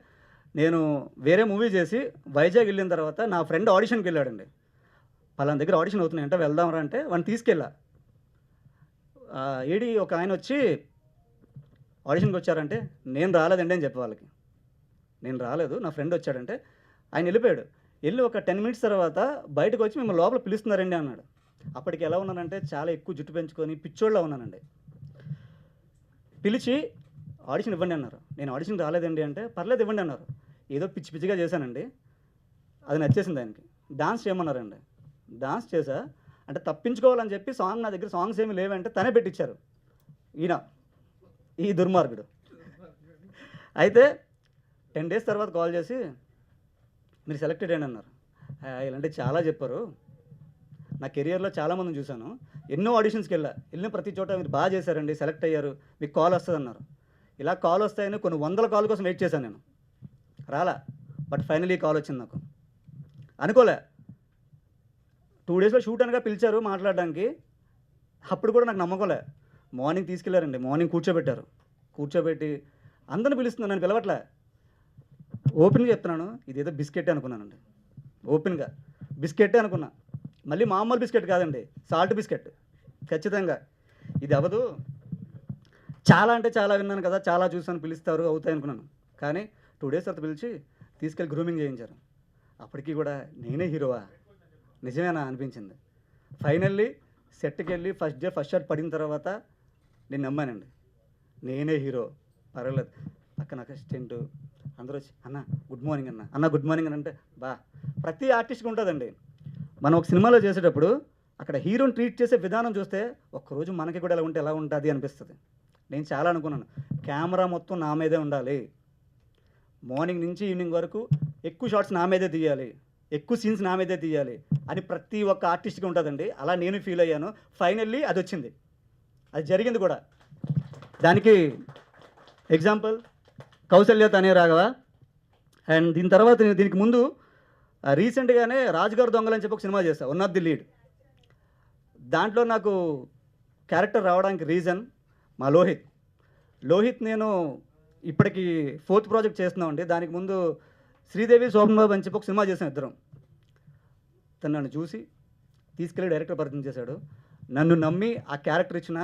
నేను వేరే మూవీ చేసి వైజాగ్ వెళ్ళిన తర్వాత నా ఫ్రెండ్ ఆడిషన్కి వెళ్ళాడండి. పలానా దగ్గర ఆడిషన్ అవుతున్నాయి అంటే వెళ్దాంరా అంటే వాడిని తీసుకెళ్ళా. ఏడి ఒక ఆయన వచ్చి ఆడిషన్కి వచ్చారంటే నేను రాలేదండి అని చెప్పి వాళ్ళకి, నేను రాలేదు నా ఫ్రెండ్ వచ్చాడంటే ఆయన వెళ్ళిపోయాడు. వెళ్ళి ఒక 10 మినిట్స్ తర్వాత బయటకు వచ్చి మిమ్మల్ని లోపల పిలుస్తున్నారండి అన్నాడు. అప్పటికి ఎలా ఉన్నానంటే చాలా ఎక్కువ జుట్టు పెంచుకొని పిచ్చోళ్ళ ఉన్నానండి. పిలిచి ఆడిషన్ ఇవ్వండి అన్నారు. నేను ఆడిషన్ రాలేదండి అంటే పర్లేదు ఇవ్వండి అన్నారు. ఏదో పిచ్చి పిచ్చిగా చేశానండి, అది నచ్చేసింది ఆయనకి. డాన్స్ చేయమన్నారండి, డాన్స్ చేశా. అంటే తప్పించుకోవాలని చెప్పి సాంగ్, నా దగ్గర సాంగ్స్ ఏమీ లేవంటే తనే పెట్టించారు. ఈ దుర్మార్గుడు. అయితే 10 days తర్వాత కాల్ చేసి మీరు సెలెక్టెడ్ అని అన్నారు. ఇలాంటి చాలా చెప్పారు. నా కెరియర్లో చాలామందిని చూశాను, ఎన్నో ఆడిషన్స్కి వెళ్ళిన ప్రతి చోట మీరు బాగా చేశారండి, సెలెక్ట్ అయ్యారు, మీకు కాల్ వస్తుంది అన్నారు. ఇలా కాల్ వస్తాయని కొన్ని వందల కాల్ కోసం వెయిట్ చేశాను నేను, రాలా. బట్ ఫైనలీ కాల్ వచ్చింది నాకు. అనుకోలే 2 daysలో షూట్ అనగా పిలిచారు మాట్లాడడానికి. అప్పుడు కూడా నాకు నమ్మకంలే. మార్నింగ్ తీసుకెళ్లారండి, మార్నింగ్ కూర్చోబెట్టి అందరిని పిలుస్తున్నాను, నేను పిలవట్లే. ఓపెన్గా చెప్తున్నాను, ఇదేదో బిస్కెట్ అనుకున్నానండి. ఓపెన్గా బిస్కెట్టే అనుకున్నా. మళ్ళీ మామూలు బిస్కెట్ కాదండి, సాల్ట్ బిస్కెట్. ఖచ్చితంగా ఇది అవ్వదు. చాలా అంటే చాలా విన్నాను కదా, చాలా చూసాను, పిలుస్తారు అవుతాయి అనుకున్నాను. కానీ 2 days తర్వాత పిలిచి తీసుకెళ్ళి గ్రూమింగ్ చేయించారు. అప్పటికి కూడా నేనే హీరోవా, నిజమేనా అనిపించింది. ఫైనల్లీ సెట్కి వెళ్ళి ఫస్ట్ డే ఫస్ట్ షాట్ పడిన తర్వాత నేను నమ్మానండి, నేనే హీరో, పర్వాలేదు. పక్కన అసిస్టెంట్ అందరూ వచ్చి అన్న గుడ్ మార్నింగ్ అన్న గుడ్ మార్నింగ్ అని అంటే ప్రతి ఆర్టిస్ట్కి ఉంటుందండి. మనం ఒక సినిమాలో చేసేటప్పుడు అక్కడ హీరోని ట్రీట్ చేసే విధానం చూస్తే ఒక్కరోజు మనకి కూడా ఎలా ఉంటే ఎలా ఉంటుంది అనిపిస్తుంది. నేను చాలా అనుకున్నాను, కెమెరా మొత్తం నా మీదే ఉండాలి, మార్నింగ్ నుంచి ఈవినింగ్ వరకు ఎక్కువ షాట్స్ నా మీదే తీయాలి, ఎక్కువ సీన్స్ నా మీదే తీయాలి అని ప్రతి ఒక్క ఆర్టిస్ట్కి ఉంటుందండి. అలా నేను ఫీల్ అయ్యాను. ఫైనల్లీ అది వచ్చింది, అది జరిగింది కూడా. దానికి ఎగ్జాంపుల్ కౌసల్య తనే రాఘవ. అండ్ దీని తర్వాత నేను దీనికి ముందు రీసెంట్గానే రాజుగారు దొంగలు అని చెప్పి ఒక సినిమా చేస్తాను, వన్ ఆఫ్ ది లీడ్. దాంట్లో నాకు క్యారెక్టర్ రావడానికి రీజన్ మా లోహిత్ నేను ఇప్పటికి 4th ప్రాజెక్ట్ చేస్తున్నామండి. దానికి ముందు శ్రీదేవి శోభన్ బాబు అని చెప్పి ఒక సినిమా చేసాం ఇద్దరం. తను నన్ను చూసి తీసుకెళ్ళి డైరెక్టర్ పరిచయం చేశాడు. నన్ను నమ్మి ఆ క్యారెక్టర్ ఇచ్చిన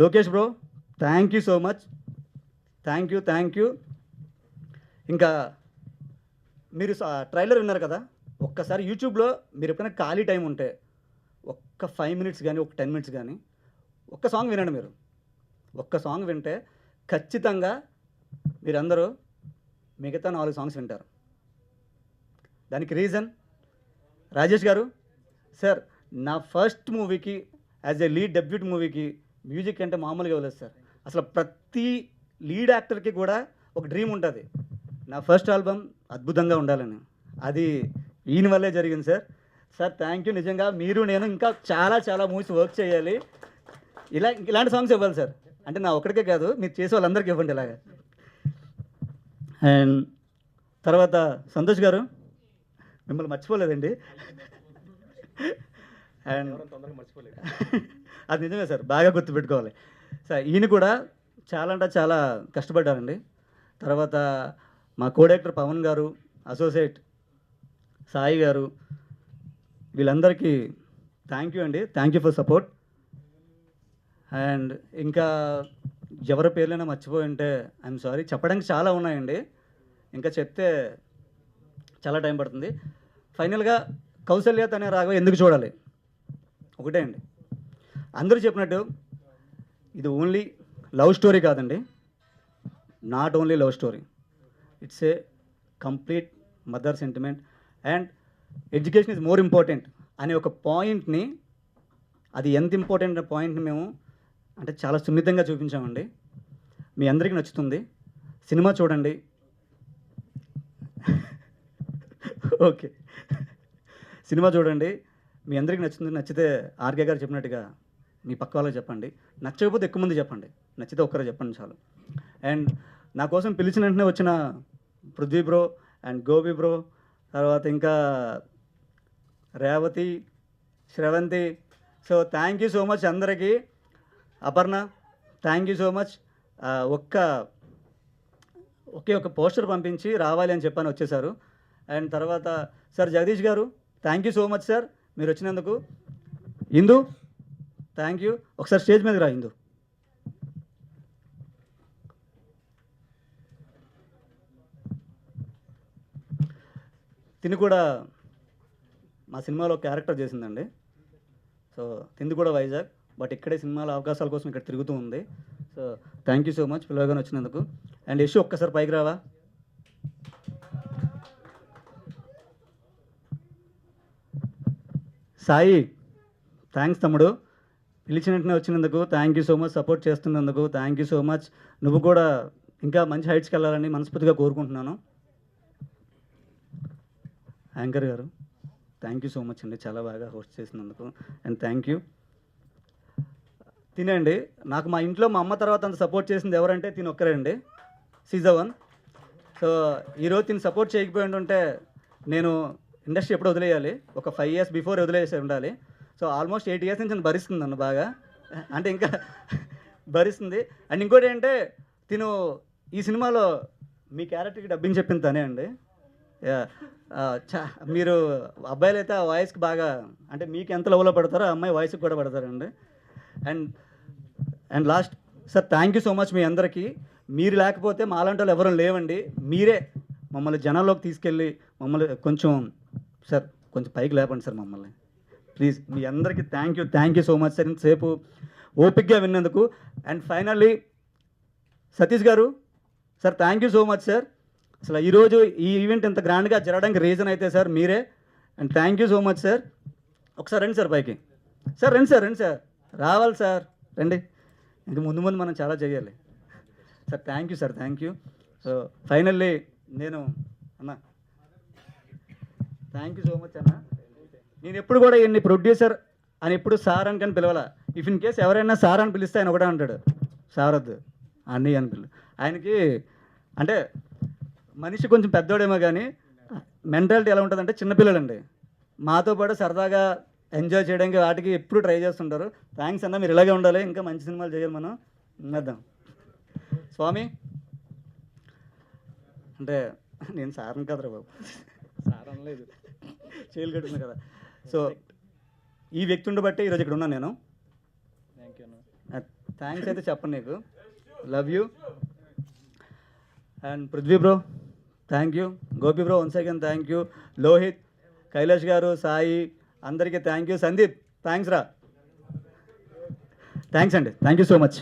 Lokesh bro, thank you so much. Thank you. ఇంకా మీరు ట్రైలర్ విన్నారు కదా, ఒక్కసారి యూట్యూబ్లో మీరు ఎప్పుడైనా ఖాళీ టైం ఉంటే ఒక్క 5 minutes కానీ ఒక 10 minutes కానీ ఒక్క సాంగ్ వినండి. మీరు ఒక్క సాంగ్ వింటే ఖచ్చితంగా మీరందరూ మిగతా 4 songs వింటారు. దానికి రీజన్ రాజేష్ గారు సార్, నా ఫస్ట్ మూవీకి యాజ్ ఏ లీడ్ డెబ్యూట్ మూవీకి మ్యూజిక్ అంటే మామూలుగా ఇవ్వలేదు సార్. అసలు ప్రతి లీడ్ యాక్టర్కి కూడా ఒక డ్రీమ్ ఉంటుంది, నా ఫస్ట్ ఆల్బమ్ అద్భుతంగా ఉండాలని. అది ఈయన వల్లే జరిగింది సార్. Thank you. నిజంగా మీరు నేను ఇంకా చాలా మూవీస్ వర్క్ చేయాలి, ఇలాంటి సాంగ్స్ ఇవ్వాలి సార్. అంటే నా ఒక్కడికే కాదు, మీరు చేసే వాళ్ళందరికీ ఇవ్వండి ఇలాగా. అండ్ తర్వాత సంతోష్ గారు, మిమ్మల్ని మర్చిపోలేదండి. అండ్ మర్చిపోలేదు. అది నిజమే సార్, బాగా గుర్తుపెట్టుకోవాలి సార్. ఈయన కూడా చాలా అంటే చాలా కష్టపడ్డారండి. తర్వాత మా కోడైరెక్టర్ పవన్ గారు, అసోసియేట్ సాయి గారు, వీళ్ళందరికీ థ్యాంక్ యూ అండి. Thank you for support. And ఇంకా ఎవరి పేర్లైనా మర్చిపోయి ఉంటే ఐఎమ్ సారీ. చెప్పడానికి చాలా ఉన్నాయండి, ఇంకా చెప్తే చాలా టైం పడుతుంది. ఫైనల్గా కౌసల్య తనే రాఘవ ఎందుకు చూడాలి? ఒకటే అండి, అందరూ చెప్పినట్టు ఇది ఓన్లీ లవ్ స్టోరీ కాదండి, not only love story, it's a complete mother sentiment and education is more important అనే ఒక పాయింట్ని, అది ఎంత ఇంపార్టెంట్ అనే పాయింట్ని మేము అంటే చాలా సున్నితంగా చూపించామండి. మీ అందరికీ నచ్చుతుంది, సినిమా చూడండి. ఓకే, సినిమా చూడండి, మీ అందరికీ నచ్చుతుంది. నచ్చితే ఆర్కే గారు చెప్పినట్టుగా మీ పక్క వాళ్ళకి చెప్పండి, నచ్చకపోతే ఎక్కువ మంది చెప్పండి, నచ్చితే ఒక్కరే చెప్పండి చాలు. అండ్ నా కోసం పిలిచిన వెంటనే వచ్చిన Prithvi bro and Gopi bro, తర్వాత ఇంకా Revathi, Sravanthi, so thank you so much అందరికీ. Aparna, thank you so much. ఒకే ఒక పోస్టర్ పంపించి రావాలి అని చెప్పని వచ్చేసారు. అండ్ తర్వాత సార్ జగదీష్ గారు, thank you so much sir మీరు వచ్చినందుకు. ఇందు, థ్యాంక్ యూ. ఒకసారి స్టేజ్ మీద రా ఇందు. తిని కూడా మా సినిమాలో క్యారెక్టర్ చేసిందండి. సో తింది కూడా వైజాగ్, బట్ ఇక్కడే సినిమాల అవకాశాల కోసం ఇక్కడ తిరుగుతూ ఉంది. So thank you so much పిల్లగానే వచ్చినందుకు. అండ్ యశు ఒక్కసారి పైకి రావా? సాయి, థ్యాంక్స్ తమ్ముడు. పిలిచిన వెంటనే వచ్చినందుకు thank you so much, support చేస్తున్నందుకు థ్యాంక్ యూ సో మచ్. నువ్వు కూడా ఇంకా మంచి హైట్స్కి వెళ్ళాలని మనస్ఫూర్తిగా కోరుకుంటున్నాను. యాంకర్ గారు థ్యాంక్ యూ సో మచ్ అండి, చాలా బాగా హోస్ట్ చేసినందుకు అండ్ థ్యాంక్ యూ. తినండి, నాకు మా ఇంట్లో మా అమ్మ తర్వాత అంత సపోర్ట్ చేసింది ఎవరంటే తిని ఒక్కరే అండి, సీజన్ 1. సో ఈరోజు తిని సపోర్ట్ చేయకపోయి ఉంటే నేను ఇండస్ట్రీ ఎప్పుడు వదిలేయాలి, ఒక 5 years బిఫోర్ వదిలేసి ఉండాలి. సో ఆల్మోస్ట్ 8 years నుంచి నన్ను భరిస్తుంది నన్ను బాగా, అంటే ఇంకా భరిస్తుంది. అండ్ ఇంకోటి ఏంటంటే తిను ఈ సినిమాలో మీ క్యారెక్టర్కి డబ్బింగ్ చెప్పింది తనే అండి. మీరు అబ్బాయిలు అయితే ఆ వాయిస్కి బాగా, అంటే మీకు ఎంత లెవెల్లో పడతారో ఆ అమ్మాయి వాయిస్కి కూడా పడతారండి. And last sir thank you so much మీ అందరికీ. మీరు లేకపోతే మాలాంటి వాళ్ళు ఎవరు లేవండి, మీరే మమ్మల్ని జనాల్లోకి తీసుకెళ్ళి మమ్మల్ని కొంచెం సార్ కొంచెం పైకి లేపండి సార్ మమ్మల్ని ప్లీజ్. మీ అందరికీ thank you so much sir, ఇంతసేపు ఓపిక్గా విన్నందుకు. అండ్ ఫైనల్లీ సతీష్ గారు sir thank you so much sir. అసలు ఈరోజు ఈ ఈవెంట్ ఇంత గ్రాండ్గా జరగడానికి రీజన్ అయితే సార్ మీరే. And thank you so much sir. ఒకసారి రండి సార్ పైకి, సార్ రండి సార్ రావాలి సార్, రండి. ఇంక ముందు మనం చాలా చేయాలి sir. Thank you. So finally నేను అన్న థ్యాంక్ యూ సో మచ్ అన్న. నేను ఎప్పుడు కూడా ఈయన్ని ప్రొడ్యూసర్ అని ఎప్పుడు సార్ అని కానీ పిలవాల. ఇఫ్ ఇన్ కేస్ ఎవరైనా సార్ అని పిలిస్తే ఆయన ఒకటే అంటాడు, సార్ వద్దు అన్నీ అని పిల్ల. ఆయనకి అంటే మనిషి కొంచెం పెద్దోడేమో కానీ మెంటాలిటీ ఎలా ఉంటుందంటే చిన్నపిల్లలండి, మాతో పాటు సరదాగా ఎంజాయ్ చేయడానికి వాటికి ఎప్పుడు ట్రై చేస్తుంటారు. థ్యాంక్స్ అన్న, మీరు ఇలాగే ఉండాలి, ఇంకా మంచి సినిమాలు చేయాలి మనం. చేద్దాం స్వామి. అంటే నేను సార్ని కదరా బాబు, సార్ అనలేదు, చేలు కట్టున్నా కదా. సో ఈ వ్యక్తి ఉండబట్టి ఈరోజు ఇక్కడ ఉన్నాను నేను. థ్యాంక్స్ అయితే చెప్పండి నీకు, love you. And Prithvi bro thank you, Gopi bro once again thank you, Lohith, Kailash garu, Sai అందరికీ థ్యాంక్ యూ. సందీప్ థ్యాంక్స్ రా, థ్యాంక్స్ అండి, థ్యాంక్ యూ సో మచ్.